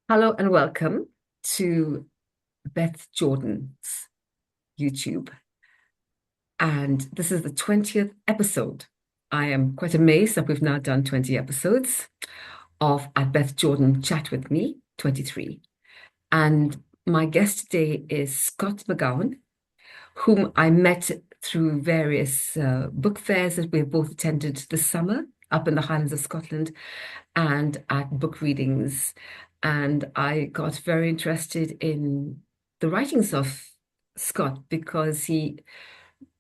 Hello and welcome to Beth Jordan's YouTube. And this is the 20th episode. I am quite amazed that we've now done 20 episodes of At Beth Jordan Chat With Me, 23. And my guest today is Scott McGowan, whom I met through various book fairs that we've both attended this summer up in the Highlands of Scotland and at book readings. And I got very interested in the writings of Scott because he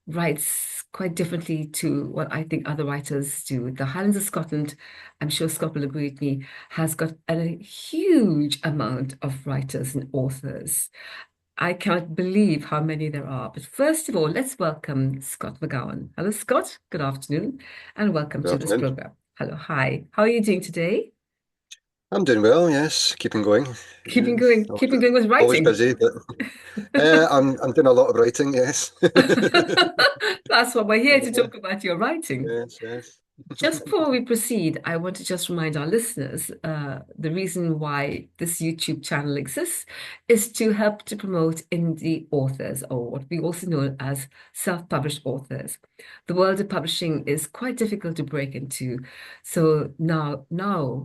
writes quite differently to what I think other writers do. The Highlands of Scotland, I'm sure Scott will agree with me, has got a huge amount of writers and authors. I can't believe how many there are. But first of all, let's welcome Scott McGowan. Hello, Scott. Good afternoon, and welcome Good to this afternoon. program. Hello, hi. How are you doing today? I'm doing well, yes, keeping going. Keeping Yeah, going, always, keeping going with always writing. busy, but I'm doing a lot of writing, yes. That's what we're here to talk about your writing. Yes, yes. Just before we proceed, I want to just remind our listeners the reason why this YouTube channel exists is to help to promote indie authors, or what we also know as self-published authors. The world of publishing is quite difficult to break into. So now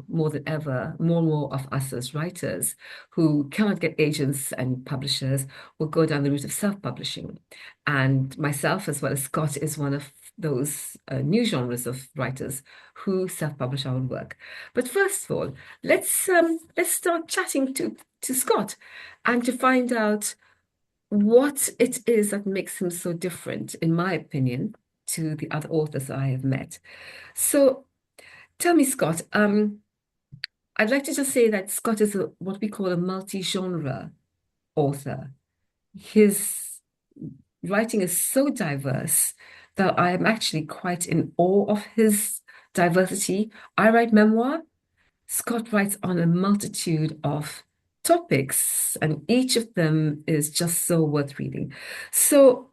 more than ever, more and more of us as writers who cannot get agents and publishers will go down the route of self-publishing. And myself, as well as Scott, is one of those new genres of writers who self-publish our own work. But first of all, let's start chatting to Scott and to find out what it is that makes him so different, in my opinion, to the other authors I have met. So tell me, Scott, I'd like to just say that Scott is what we call a multi-genre author. His writing is so diverse that I am actually quite in awe of his diversity. I write memoir. Scott writes on a multitude of topics, and each of them is just so worth reading. So,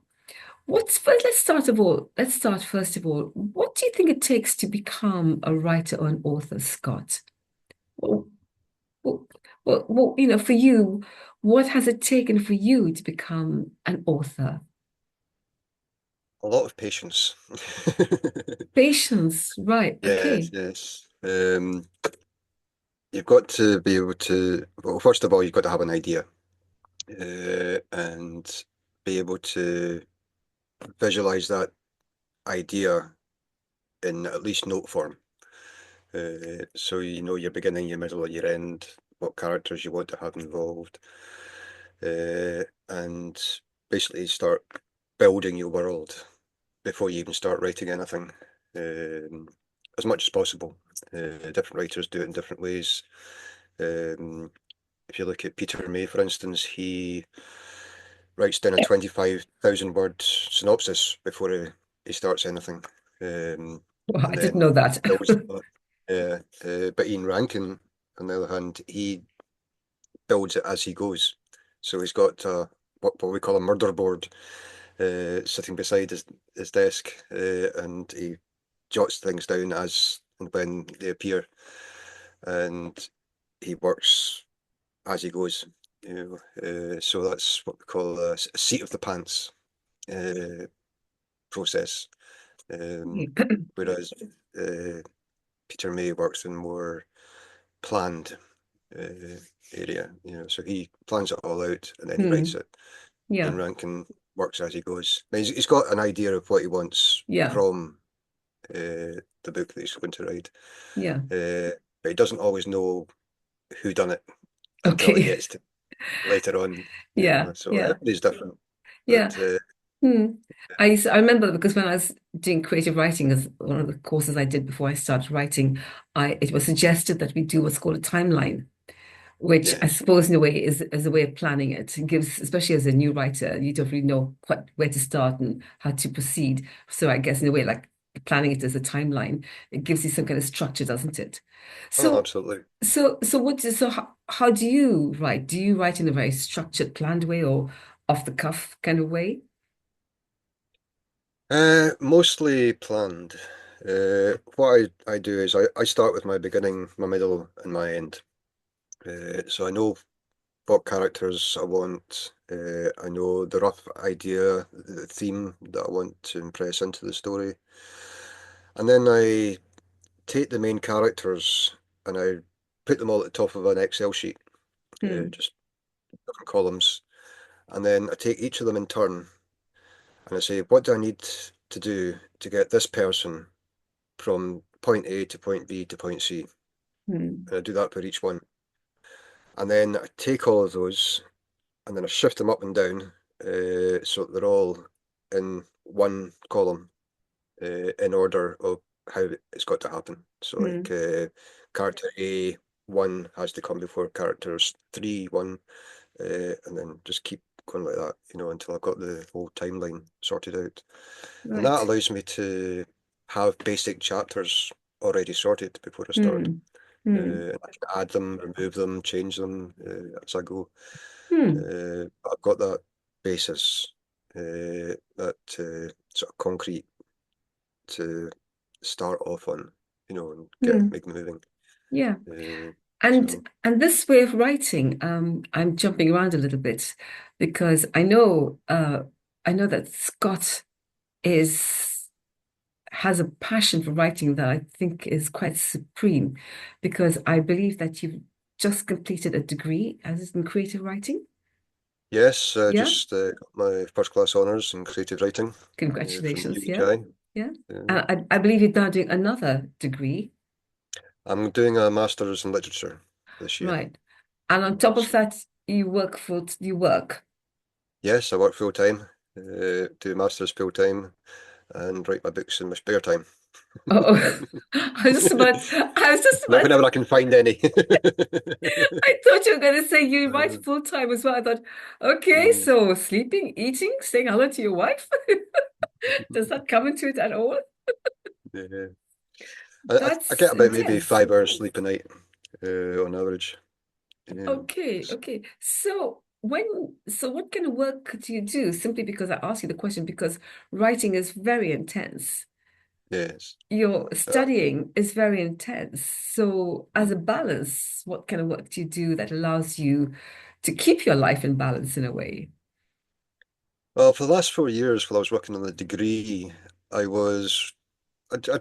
what's first? Let's start first of all. What do you think it takes to become a writer or an author, Scott? Well, well, for you, what has it taken for you to become an author? A lot of patience. Patience, right? Yes, Okay. yes. You've got to be able to, well, first of all, you've got to have an idea, and be able to visualize that idea in at least note form. So you know your beginning, your middle, and your end, what characters you want to have involved, and basically start building your world before you even start writing anything, as much as possible. Different writers do it in different ways. Um, if you look at Peter May, for instance, he writes down a 25,000 word synopsis before he starts anything, Well, I and didn't then know that. builds that. But Ian Rankin, on the other hand, he builds it as he goes. So he's got what we call a murder board sitting beside his desk, and he jots things down as and when they appear, and he works as he goes. So that's what we call a seat of the pants uh, process. Um, whereas uh, Peter May works in more planned uh, area, so he plans it all out and then he writes Hmm. it. Ian Yeah. Rankin works as he goes. He's got an idea of what he wants Yeah. from the book that he's going to write, Yeah. but he doesn't always know who done it until he Okay. gets to later on. Yeah. So Yeah. everybody's different, Yeah. but Hmm. I remember because when I was doing creative writing as one of the courses I did before I started writing, I it was suggested that we do what's called a timeline, which I yes, suppose in a way is a way of planning it. It gives, especially as a new writer, you don't really know quite where to start and how to proceed. So I guess in a way, like planning it as a timeline, it gives you some kind of structure, doesn't it? oh, So, absolutely. how do you write? Do you write in a very structured, planned way or off the cuff kind of way? Mostly planned. What I do is I start with my beginning, my middle, and my end. So I know what characters I want. I know the rough idea, the theme that I want to impress into the story. And then I take the main characters and I put them all at the top of an Excel sheet, Hmm. just different columns. And then I take each of them in turn and I say, what do I need to do to get this person from point A to point B to point C? Hmm. And I do that for each one. And then I take all of those and then I shift them up and down so they're all in one column in order of how it's got to happen. So like Hmm. character A one has to come before characters three one, and then just keep going like that, until I've got the whole timeline sorted out. And that Right. allows me to have basic chapters already sorted before I start. Hmm. Hmm. I can add them, remove them, change them as I go. Hmm. I've got that basis, that sort of concrete to start off on, and Hmm. make moving. Yeah. Uh, so And this way of writing, I'm jumping around a little bit because I know that Scott is has a passion for writing that I think is quite supreme because I believe that you've just completed a degree as in creative writing. yes, Yeah. just got my first class honours in creative writing from Congratulations. Yeah. UHI. Yeah. Uh, I believe you're now doing another degree. I'm doing a master's in literature this year. Right. And on top of So that, you work. yes, I work full time, do masters full time, and write my books in my spare time. Oh, I was just about Whenever I can find any. I thought you were going to say you write Uh, full time as well. I thought, okay, mm, so sleeping, eating, saying hello to your wife. Does that come into it at all? yeah. I That's get about maybe intense. 5 hours sleep a night, on average. Yeah. Okay, okay. So what kind of work do you do? Simply because I asked you the question, because writing is very intense. Yes. Your Uh, studying is very intense. So as a balance, what kind of work do you do that allows you to keep your life in balance in a way? well, for the last 4 years, while I was working on the degree, I was I, I,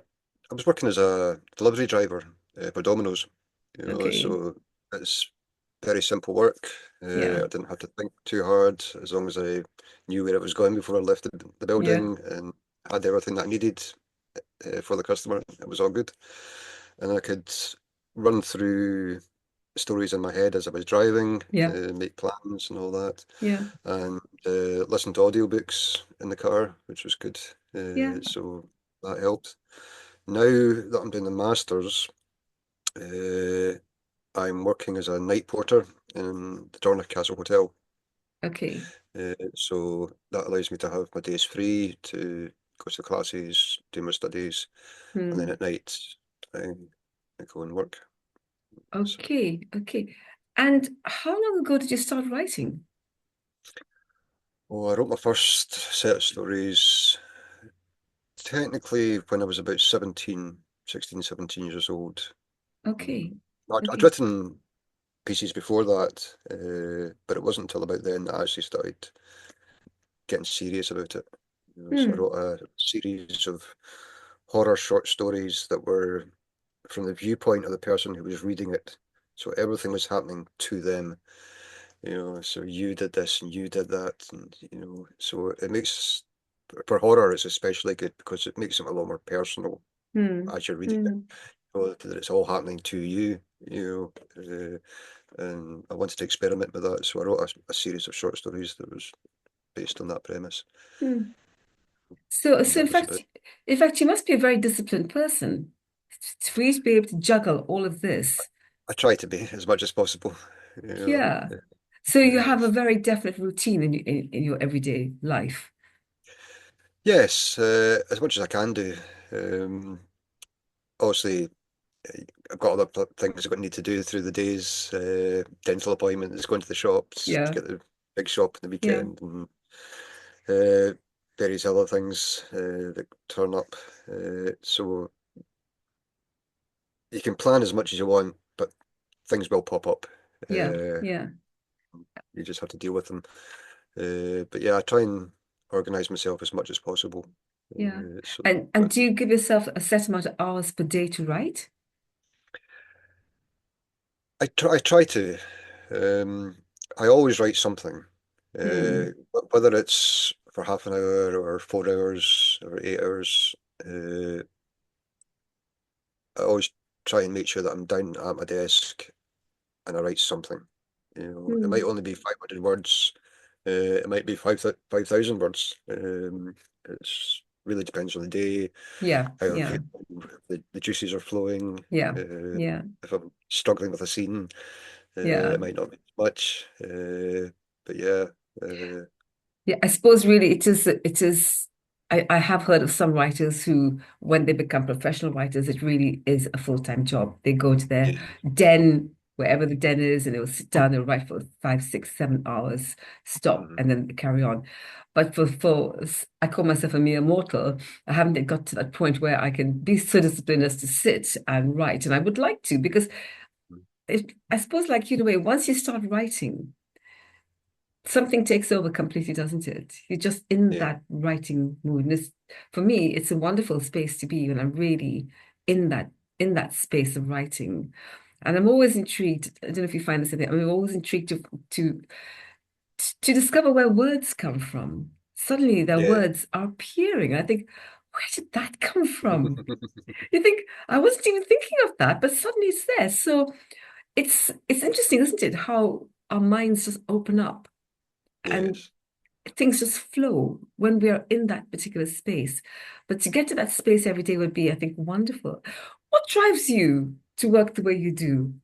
I was working as a delivery driver for Domino's. Okay. So it's very simple work. Yeah. I didn't have to think too hard as long as I knew where it was going before I left the Yeah. building and had everything that I needed for the customer. It was all good, and I could run through stories in my head as I was driving, Yeah. make plans and all that, Yeah. and listen to audiobooks in the car, which was good. Yeah. So that helped. Now that I'm doing the masters, uh, I'm working as a night porter in the Dornoch Castle Hotel. Okay. So that allows me to have my days free to go to classes, do my studies, and then Hmm. at night I, I go and work. So, Okay. Okay. And how long ago did you start writing? I wrote my first set of stories technically when I was about 16, 17 years old. Okay. I'd Okay. written pieces before that, but it wasn't until about then that I actually started getting serious about it. So I Hmm. wrote a series of horror short stories that were from the viewpoint of the person who was reading it. So everything was happening to them. So you did this and you did that, and so it makes for horror it's especially good because it makes it a lot more personal Hmm. as you're reading it. Hmm. That it's all happening to you, and I wanted to experiment with that, so I wrote a series of short stories that was based on that premise, Hmm. So, and that was about. in fact, you must be a very disciplined person for you to be able to juggle all of this. I try to be as much as possible, you know. Yeah. So you Uh, have a very definite routine in your everyday life. yes, as much as I can do. Um, Obviously, I've got other things I've got need to do through the days, dental appointments, going to the shops to Yeah. get the big shop in the Yeah. weekend, and uh, various other things that turn up. So you can plan as much as you want, but things will pop up. Yeah, Uh, yeah, you just have to deal with them. But yeah, I try and organize myself as much as possible. yeah. So And do you give yourself a set amount of hours per day to write? I try to. Um, I always write something, Hmm. whether it's for half an hour or 4 hours or 8 hours. I always try and make sure that I'm down at my desk and I write something. It might Hmm. only be 500 words. It might be 5,000 words. It's really depends on the day, Yeah, how I'm yeah, feeling, if the juices are flowing. yeah, Uh, yeah, if I'm struggling with a scene, yeah. it might not be much. But yeah, uh, Yeah, I suppose really it is I have heard of some writers who, when they become professional writers, it really is a full-time job. They go to their yeah, den, wherever the den is, and they'll sit down, they'll write for 5, 6, 7 hours, stop, mhm, and then carry on. But I call myself a mere mortal. I haven't got to that point where I can be so disciplined as to sit and write. And I would like to, because I suppose, like, once you start writing, something takes over completely, doesn't it? You're just in yeah. that writing mood. And for me, it's a wonderful space to be when I'm really in that space of writing. And I'm always intrigued. I don't know if you find this. I'm always intrigued to to discover where words come from. Suddenly, their Yeah. words are appearing. I think, where did that come from? You think I wasn't even thinking of that, but suddenly it's there. So it's interesting, isn't it? How our minds just open up and Yes. things just flow when we are in that particular space. But to get to that space every day would be, I think, wonderful. What drives you to work the way you do?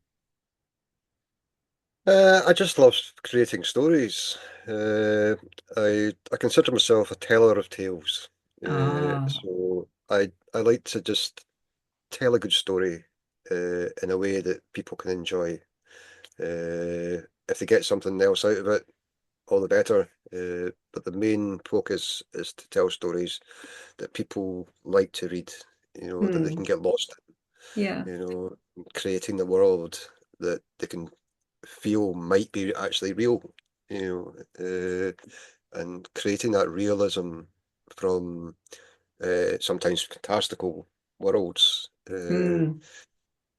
I just love creating stories. Uh, I consider myself a teller of tales. Ah, So I like to just tell a good story in a way that people can enjoy. If they get something else out of it, all the better. But the main focus is to tell stories that people like to read, that they can hmm, get lost yeah, in, creating the world that they can feel might be actually real, and creating that realism from sometimes fantastical worlds hmm,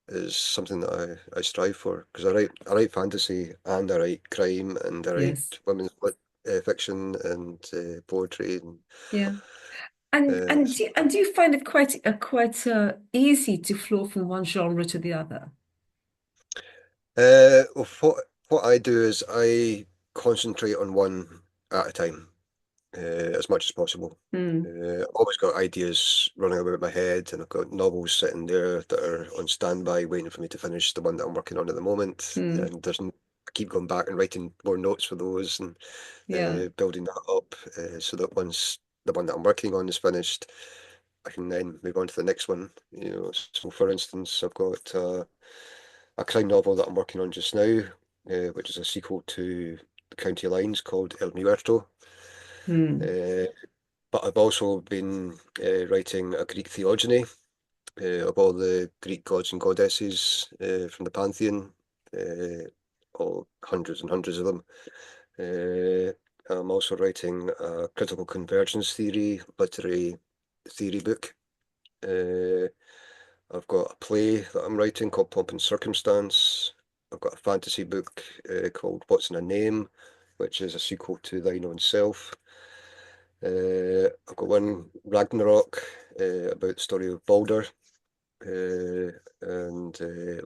is something that I strive for because I write fantasy and I write crime and I yes, write fiction and poetry and yeah. And do you find it quite easy to flow from one genre to the other? well, what I do is I concentrate on one at a time. As much as possible. Hmm, I've always got ideas running about my head, and I've got novels sitting there that are on standby, waiting for me to finish the one that I'm working on at the moment. hmm, And I keep going back and writing more notes for those and yeah, building that up so that once the one that I'm working on is finished, I can then move on to the next one. So for instance, I've got a crime novel that I'm working on just now, which is a sequel to The County Lines called El Muerto. hmm. Uh, but I've also been writing a Greek theogony of all the Greek gods and goddesses from the pantheon, all hundreds and hundreds of them. Uh, I'm also writing a critical convergence theory, literary theory book. Uh, I've got a play that I'm writing called Pomp and Circumstance. I've got a fantasy book called What's in a Name, which is a sequel to Thine Own Self. I've got one Ragnarok about the story of Balder and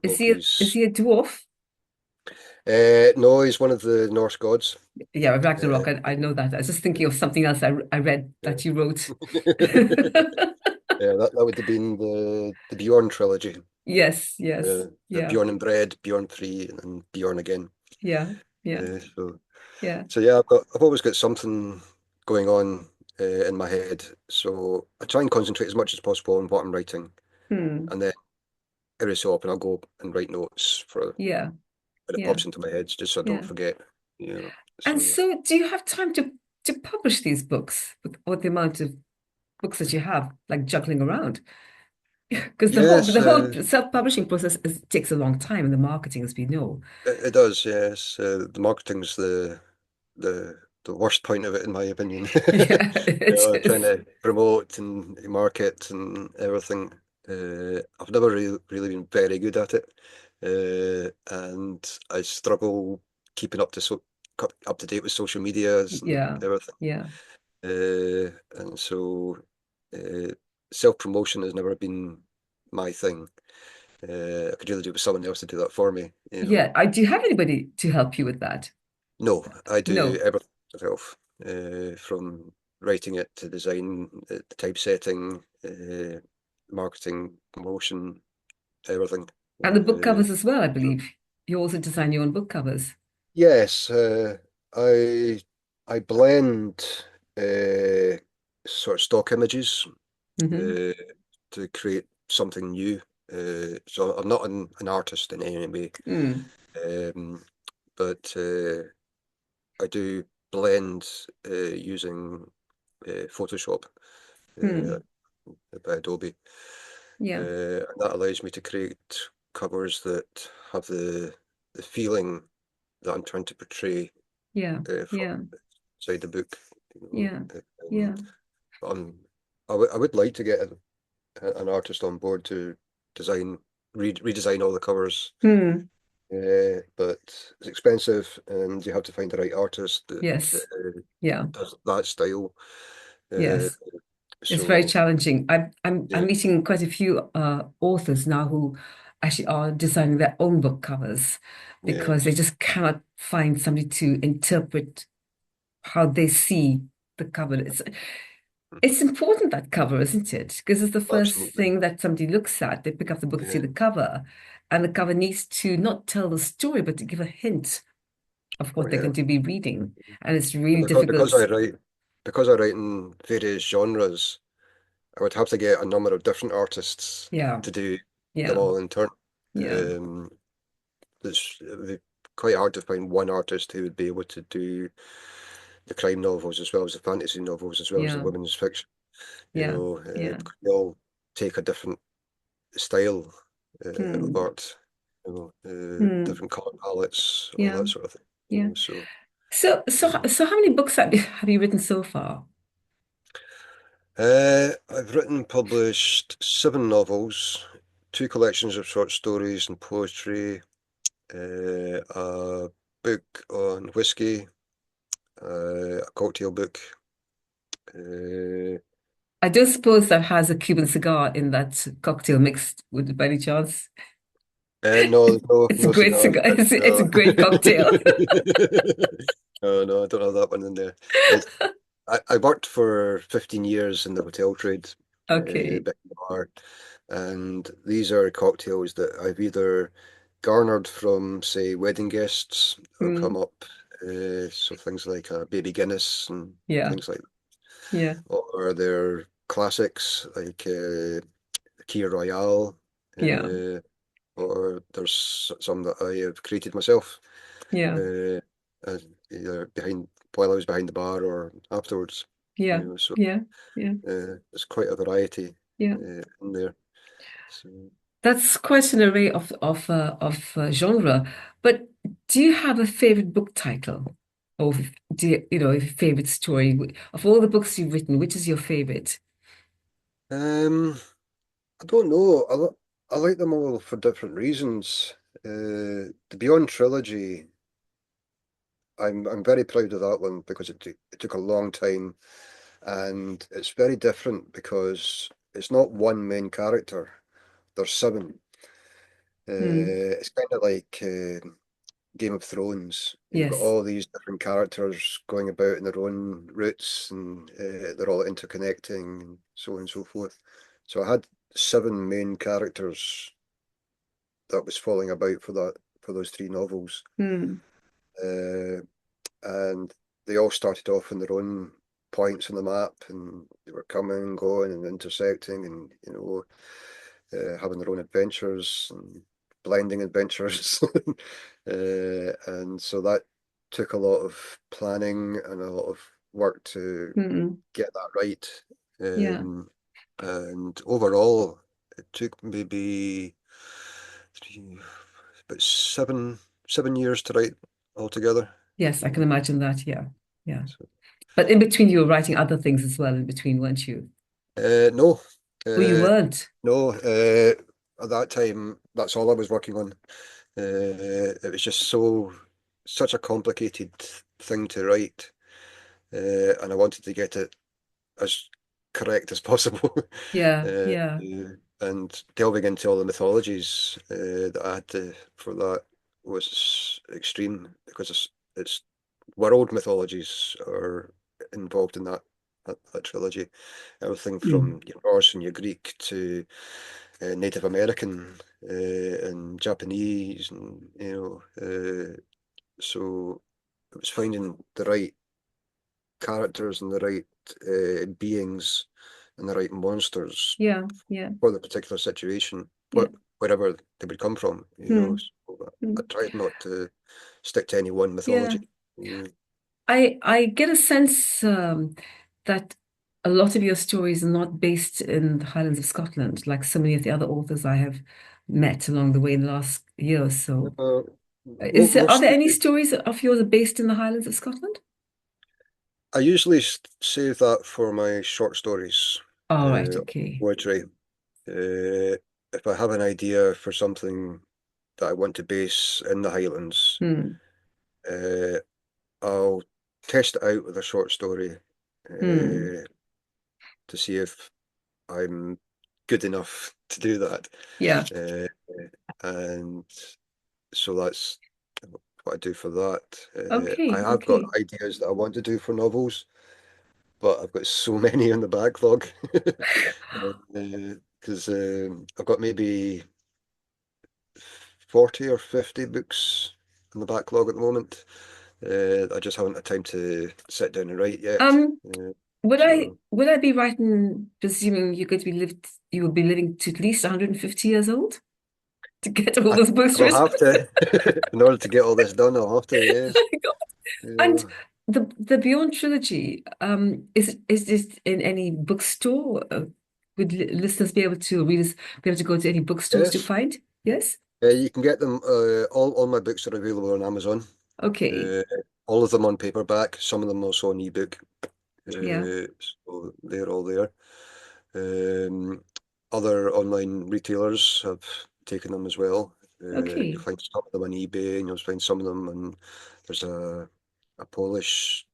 Is he is Loki's. he a dwarf? No, he's one of the Norse gods. Yeah, Uh, Ragnarok. I know that. I was just thinking of something else I read yeah, that you wrote. yeah, that would have been the Bjorn trilogy. Yes, yes, The yeah, Bjorn and Bread, Bjorn 3, and then Bjorn again. yeah, yeah, Uh, so, yeah. so yeah, I've always got something going on in my head. So I try and concentrate as much as possible on what I'm writing, Hmm. and then every so often I'll go and write notes for Yeah, when it yeah, pops into my head, just so I don't yeah. forget. You know, And so so, do you have time to publish these books with the amount of books that you have, like juggling around? Because Yes, the whole self-publishing process takes a long time, and the marketing, as we know. it does. Yes, the marketing's the worst point of it, in my opinion. Yeah, You it know, trying is. to promote and market and everything. I've never really been very good at it, and I struggle keeping up to date with social medias and Yeah, everything. yeah, And so uh, self-promotion has never been my thing. I could really do with someone else to do that for me, you know. yeah. Do you have anybody to help you with that? No, I do No. everything myself, from writing it to design, the typesetting, marketing, promotion, everything. And the book Uh, covers as well, I so believe. You also design your own book covers. yes, I I blend uh, sort of stock images Hmm. uh, to create something new. So I'm not an artist in any way, Mm, um, but I do blend using Photoshop uh, mm. by Adobe, Yeah, and that allows me to create covers that have the feeling that I'm trying to portray yeah, from yeah, inside the book. You yeah, know, yeah. but I would like to get an artist on board to design redesign all the covers. Hmm. But it's expensive, and you have to find the right artist that Yes. Yeah. does that style. Uh, Yes. It's very so challenging. I'm yeah, meeting quite a few authors now who actually are designing their own book covers because they yes, just cannot find somebody to interpret how they see the cover. It's important, that cover, isn't it? Because it's the first absolutely. thing that somebody looks at. They pick up the book and see Yeah, the cover, and the cover needs to not tell the story, but to give a hint of oh what they're yeah. going to be reading. And it's And really because difficult. I write in various genres, I would have to get a number of different artists Yeah, to do them yeah, all in turn. yeah, Um, it would be quite hard to find one artist who would be able to do the crime novels as well as the fantasy novels as well as the yeah, women's fiction. You yeah, know, yeah. because they all take a different style of Hmm. art. You know, Hmm. different color palettes, all Yeah, that sort of thing. You yeah. know, so. So how many books have you written so far? I've written and published 7 novels, 2 collections of short stories and poetry, a book on whiskey, a cocktail book. Uh, I don't suppose that has a Cuban cigar in that cocktail mixed with by any chance. no, no, It's a no great cigar in cigar. it. It's a No. great cocktail. Oh no, I don't have that one in there. It's, I worked for 15 years in the hotel trade, Okay. back in the bar, and these are cocktails that I've either garnered from, say, wedding guests who come Mm. up, so things like baby Guinness and Yeah. things like, Yeah. or they're classics like Key Royale, Yeah. uh, or there's some that I have created myself, Yeah. uh, either while I was behind the bar or afterwards. You Yeah. know, so Yeah. Yeah. there's quite a variety Yeah. in there. So That's quite an array of genre. But do you have a favorite book title? Or do you know, a favorite story? Of all the books you've written, which is your favorite? um, I don't know. I like them all for different reasons. The Beyond Trilogy, I'm very proud of that one because it took a long time, and it's very different because it's not one main character. There's 7. Hmm. It's kind of like Game of Thrones. You've got Yes. all these different characters going about in their own routes, and they're all interconnecting, and so on and so forth. So I had 7 main characters that was falling about for those 3 novels, Hmm. uh, and they all started off in their own points on the map, and they were coming and going and intersecting, and having their own adventures and blending adventures. And so that took a lot of planning and a lot of work to Hmm. get that right. Yeah. And overall, it took maybe three, about seven years to write altogether. Yes, I can Uh, imagine that. Yeah. Yeah. so, But in between, you were writing other things as well in between, weren't you? no, Oh, you uh, weren't. no. At that time, that's all I was working on. It was just such a complicated thing to write, and I wanted to get it as correct as possible. Yeah. uh, Yeah. and delving into all the mythologies that I had to for that was extreme because it's world mythologies are involved in that trilogy. Everything Mm. from your Norse and your Greek to Native American and Japanese, and so it was finding the right characters and the right beings and the right monsters Yeah. Yeah. for the particular situation, Yeah. wherever they would come from. Mm. So I Mm. tried not to stick to any one Yeah. mythology. Mm. I get a sense that a lot of your stories are not based in the Highlands of Scotland, like so many of the other authors I have met along the way in the last year or so. Uh, Are there Mostly, any stories of yours based in the Highlands of Scotland? I usually save that for my short stories, All right, uh, okay. poetry. If I have an idea for something that I want to base in the Highlands, Hmm. uh, I'll test it out with a short story Hmm. to see if I'm good enough to do that. Yeah. Uh, and so that's what I do for that. I Okay, have got okay. ideas that I want to do for novels, but I've got so many in the backlog. Because I've got maybe 40 or 50 books in the backlog at the moment. I just haven't had time to sit down and write yet. Um, So would I be right in presuming you will be living to at least 150 years old to get all I, those I books will written? have to, in order to get all this done, I'll have to, yeah. My God. You And know, the Beyond trilogy, is this in any bookstore? Would listeners be able to readers be able to go to any bookstores to yes. find? Yes. You can get them. All my books are available on Amazon. Okay. Uh, all of them on paperback. Some of them also on ebook. Yeah. So they're all there. Um, Other online retailers have taken them as well. You'll Okay. find some of them on eBay, and you'll find some of them on. There's a Polish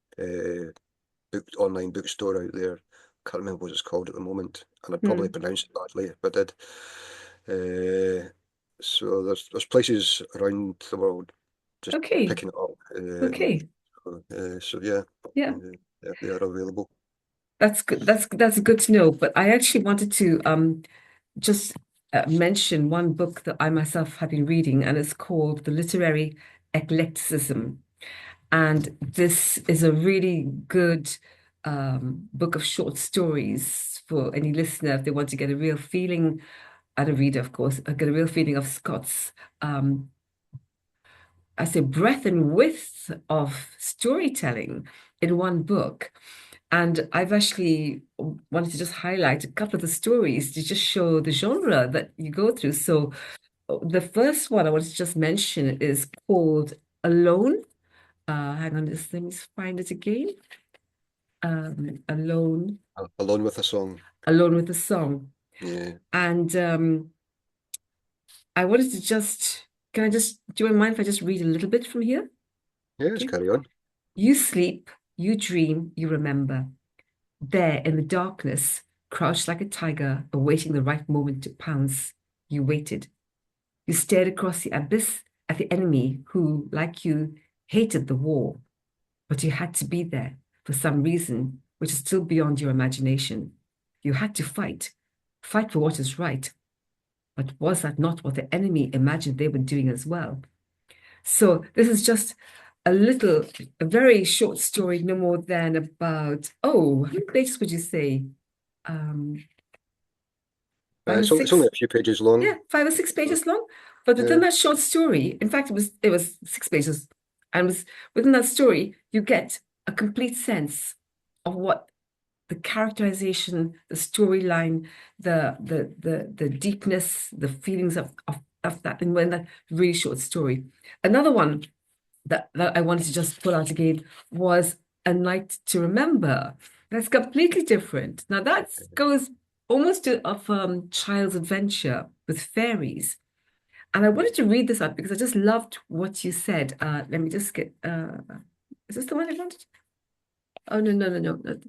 online bookstore out there. Can't remember what it's called at the moment, and I'd probably Hmm. pronounce it badly if I did. Uh, so there's places around the world just Okay. picking it up. Okay. So yeah, Yeah. they are available. That's good. That's good to know. But I actually wanted to just mention one book that I myself have been reading, and it's called The Literary Eclecticism. And this is a really good book of short stories for any listener if they want to get a real feeling, and a reader, of course, get a real feeling of Scott's, um, I say, breadth and width of storytelling in one book. And I've actually wanted to just highlight a couple of the stories to just show the genre that you go through. So the first one I wanted to just mention is called Alone. Hang on, just let me find it again. Alone, Alone with a song. Alone with a Song. Yeah. And I wanted to can I just, do you mind if I just read a little bit from here? Yeah, let's Okay. carry on. You sleep, you dream, you remember. There in the darkness, crouched like a tiger, awaiting the right moment to pounce, you waited. You stared across the abyss at the enemy who, like you, hated the war. But you had to be there for some reason, which is still beyond your imagination. You had to fight for what is right. But was that not what the enemy imagined they were doing as well? So this is just a very short story, no more than about, how many pages would you say? Um, five or It's only six? a few pages long. Yeah, 5 or 6 So, pages long. But within yeah. that short story, in fact, it was 6 pages, and within that story, you get a complete sense of what the characterization, the storyline, the deepness, the feelings of that in when that really short story. Another one that I wanted to just pull out again was A Night to Remember. That's completely different. Now that goes almost to of child's adventure with fairies. And I wanted to read this out because I just loved what you said. Let me just get is this the one I wanted? Oh no, no, no, no, no.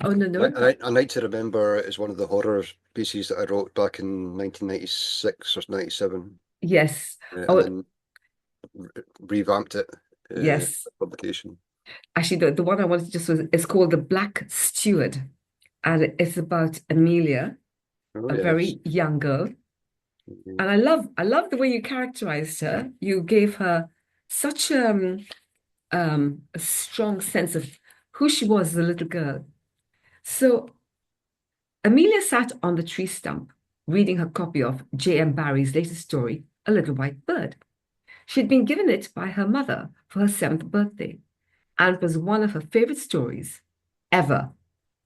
Oh no, no. A Night to Remember is one of the horror pieces that I wrote back in 1996 or 97, Yes. and Oh, then revamped it yes. for publication. Actually, the one I wanted to just was it's called The Black Steward. And it's about Amelia, Oh a yes. very young girl. Mhm. And I love the way you characterized her. You gave her such a strong sense of who she was as a little girl. So Amelia sat on the tree stump, reading her copy of J.M. Barrie's latest story, A Little White Bird. She had been given it by her mother for her 7th birthday, and it was one of her favorite stories ever,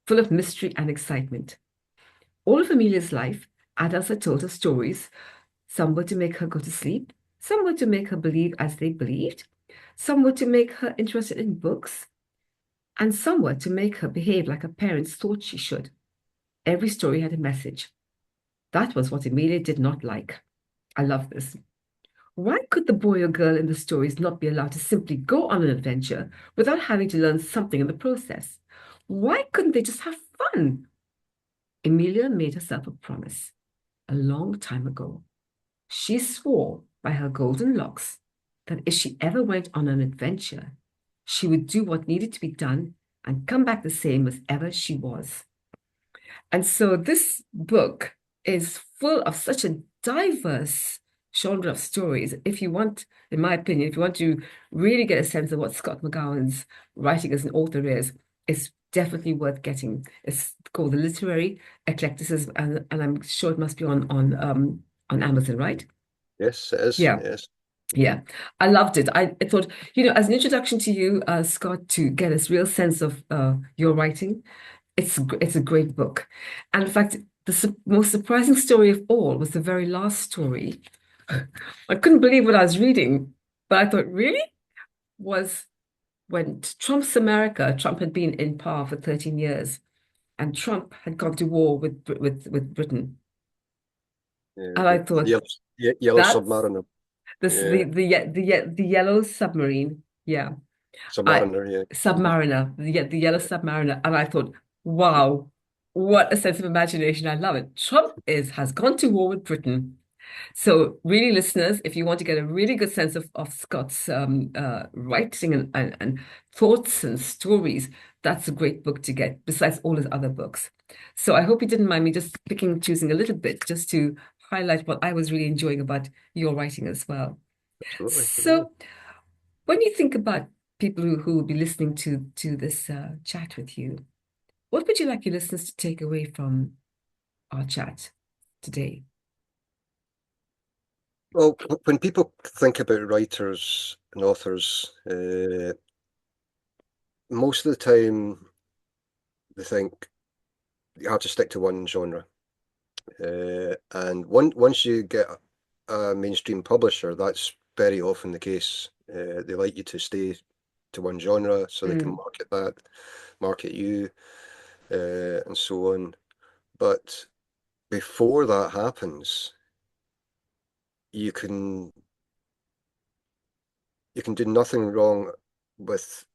full of mystery and excitement. All of Amelia's life, adults had told her stories. Some were to make her go to sleep, some were to make her believe as they believed, some were to make her interested in books, and some were to make her behave like her parents thought she should. Every story had a message. That was what Amelia did not like. I love this. Why could the boy or girl in the stories not be allowed to simply go on an adventure without having to learn something in the process? Why couldn't they just have fun? Emilia made herself a promise a long time ago. She swore by her golden locks that if she ever went on an adventure, she would do what needed to be done and come back the same as ever she was. And so this book is full of such a diverse genre of stories. If you want, in my opinion, if you want to really get a sense of what Scott McGowan's writing as an author is, it's definitely worth getting. It's called The Literary Eclecticism, and I'm sure it must be on Amazon, right? Yes, it is. Yeah. Yes. Yeah, I loved it. I thought, as an introduction to you, Scott, to get a real sense of your writing, it's a great book. And in fact, the most surprising story of all was the very last story. I couldn't believe what I was reading, but I thought, really? Was when Trump's America, Trump had been in power for 13 years, and Trump had gone to war with Britain. Yeah, And I thought, Yellow that's Submariner. this Yeah, the yellow submarine. Yeah. I Submariner. Yeah. Submariner, the yellow submariner, and I thought, wow, what a sense of imagination! I love it. Trump is has gone to war with Britain. So, really, listeners, if you want to get a really good sense of Scott's writing and thoughts and stories, that's a great book to get. Besides all his other books, so I hope you didn't mind me just choosing a little bit just to highlight what I was really enjoying about your writing as well. Absolutely. Yeah. So. When you think about people who will be listening to this chat with you, what would you like your listeners to take away from our chat today? Well, when people think about writers and authors, most of the time they think you have to stick to one genre. And once you get a mainstream publisher, that's very often the case. They like you to stay to one genre so they can Mm, market that, market you, and so on. But before that happens, you can you can do nothing wrong with,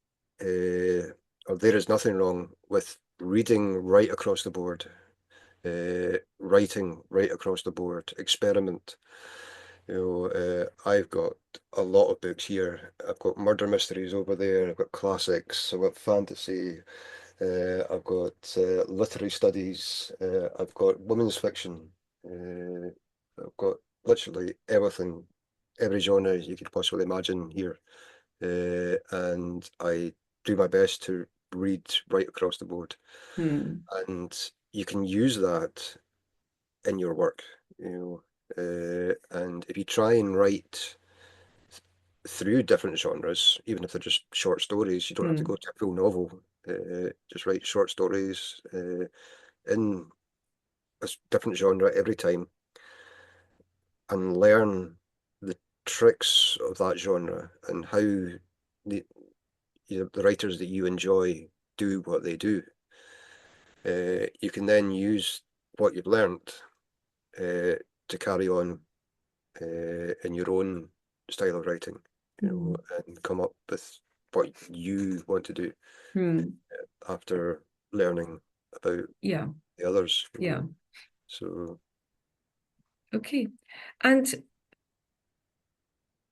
or there is nothing wrong with reading right across the board, writing right across the board, experiment. I've got a lot of books here. I've got murder mysteries over there. I've got classics. I've got fantasy. I've got literary studies. I've got women's fiction. Uh, I've got literally everything, every genre you could possibly imagine here. And I do my best to read right across the board. mm, And you can use that in your work, and if you try and write through different genres, even if they're just short stories, you don't have to mm. go to a full novel. just write short stories in a different genre every time and learn the tricks of that genre and how the the writers that you enjoy do what they do. You can then use what you've learned to carry on in your own style of writing, Mm. and come up with what you want to do Mm. after learning about Yeah, the others, yeah. So, Okay. And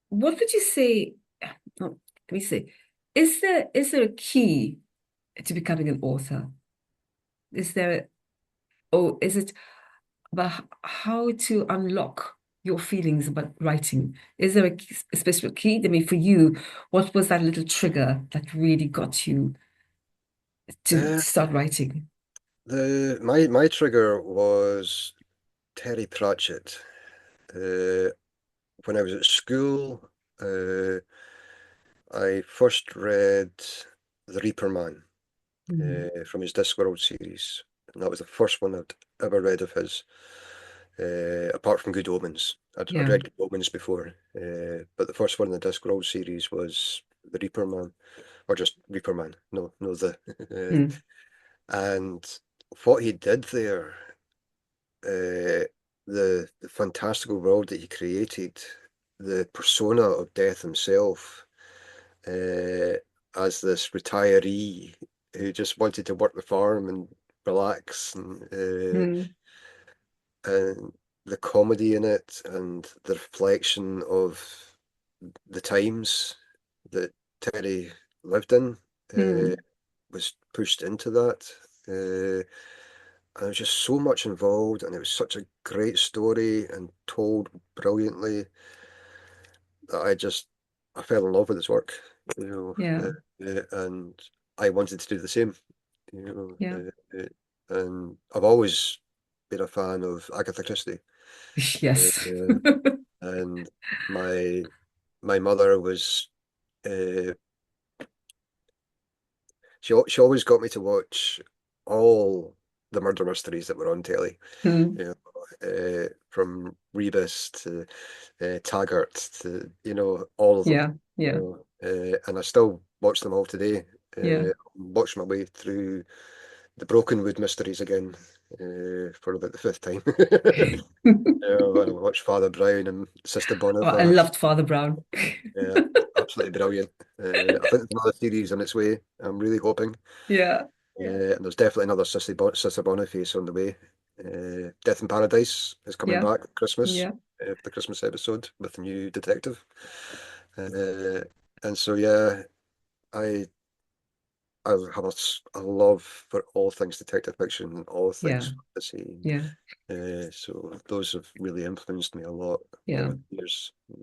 what would you say? Oh, let me say, is there a key to becoming an author? Is there, or is it about how to unlock your feelings about writing? Is there a specific key? I mean, for you, what was that little trigger that really got you to uh, start writing? my trigger was Terry Pratchett. When I was at school, uh, I first read The Reaper Man Mm. from his Discworld series, and that was the first one I'd ever read of his. Apart from Good Omens, I'd Yeah. read Good Omens before, but the first one in the Discworld series was The Reaper Man, or just Reaper Man. No, no, the Mm. and what he did there, the fantastical world that he created, the persona of Death himself, uh, as this retiree who just wanted to work the farm and relax, Mm. and the comedy in it and the reflection of the times that Terry lived in uh, Mm. was pushed into that. And there was just so much involved, and it was such a great story and told brilliantly that I fell in love with his work, Yeah. and I wanted to do the same, Yeah. and I've always been a fan of Agatha Christie. Yes. Uh, and my my mother was uh, she always got me to watch all the murder mysteries that were on telly, Mm. you from Rebus to Taggart to all of them, Yeah. Yeah. and I still watch them all today. Yeah. Watch my way through the Brokenwood mysteries again for about the fifth time. And I watched Father Brown and Sister Oh, I Boniface. loved Father Brown. Yeah, absolutely brilliant. I think there's another series on its way. I'm really hoping. Yeah. And there's definitely another Sister Boniface on the way. Death in Paradise is coming Yeah. back at Christmas, Yeah. the Christmas episode with the new detective. Uh, and so, yeah, I I have a love for all things detective fiction and all Yeah. things fantasy. Yeah. So those have really influenced me a lot Yeah. over the years. I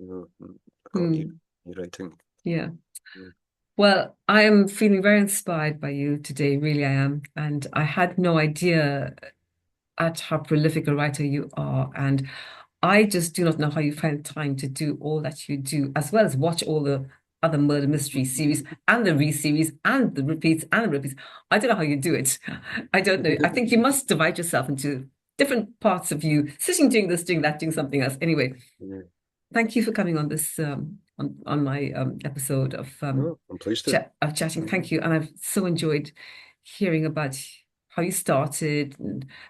got Mm. you writing. Yeah. Mm. Well, I am feeling very inspired by you today, really I am. And I had no idea at how prolific a writer you are. And I just do not know how you find time to do all that you do, as well as watch all the other murder mystery series and the re-series and the repeats and the repeats. I don't know how you do it. I don't know. I think you must divide yourself into different parts of you, sitting doing this, doing that, doing something else. Anyway, Yeah. thank you for coming on this on my episode Oh, I'm pleased to. of chatting. Thank you, and I've so enjoyed hearing about how you started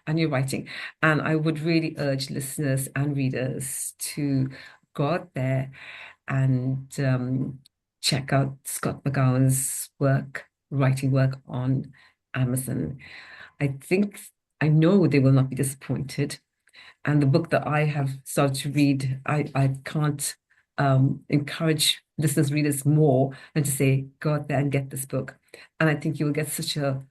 and your writing. And I would really urge listeners and readers to go out there and check out Scott McGowan's work, writing work on Amazon. I think I know they will not be disappointed. And the book that I have started to read, I can't encourage listeners, readers more than to say, go out there and get this book. And I think you will get such a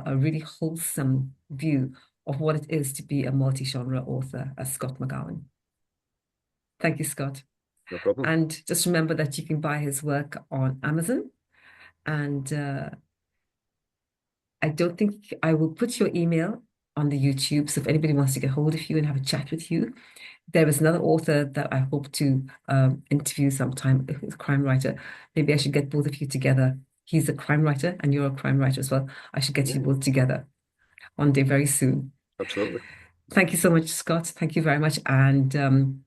really wholesome view of what it is to be a multi-genre author, as Scott McGowan. Thank you, Scott. No problem. And just remember that you can buy his work on Amazon. And I don't think I will put your email on the YouTube. So if anybody wants to get hold of you and have a chat with you, there is another author that I hope to interview sometime, a crime writer. Maybe I should get both of you together He's a crime writer and you're a crime writer as well. I should get you Yeah, both together one day very soon. absolutely. Thank you so much, Scott. Thank you very much. And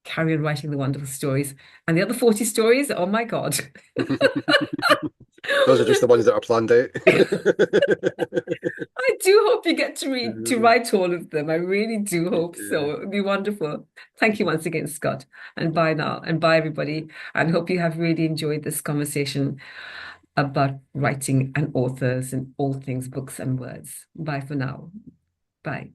carry on writing the wonderful stories. And the other 40 stories, oh my God. Those are just the ones that are planned out. I do hope you get to write all of them. I really do hope Yeah. so. It would be wonderful. Thank you once again, Scott. And bye now. And bye, everybody. And hope you have really enjoyed this conversation about writing and authors and all things books and words. Bye for now. Bye.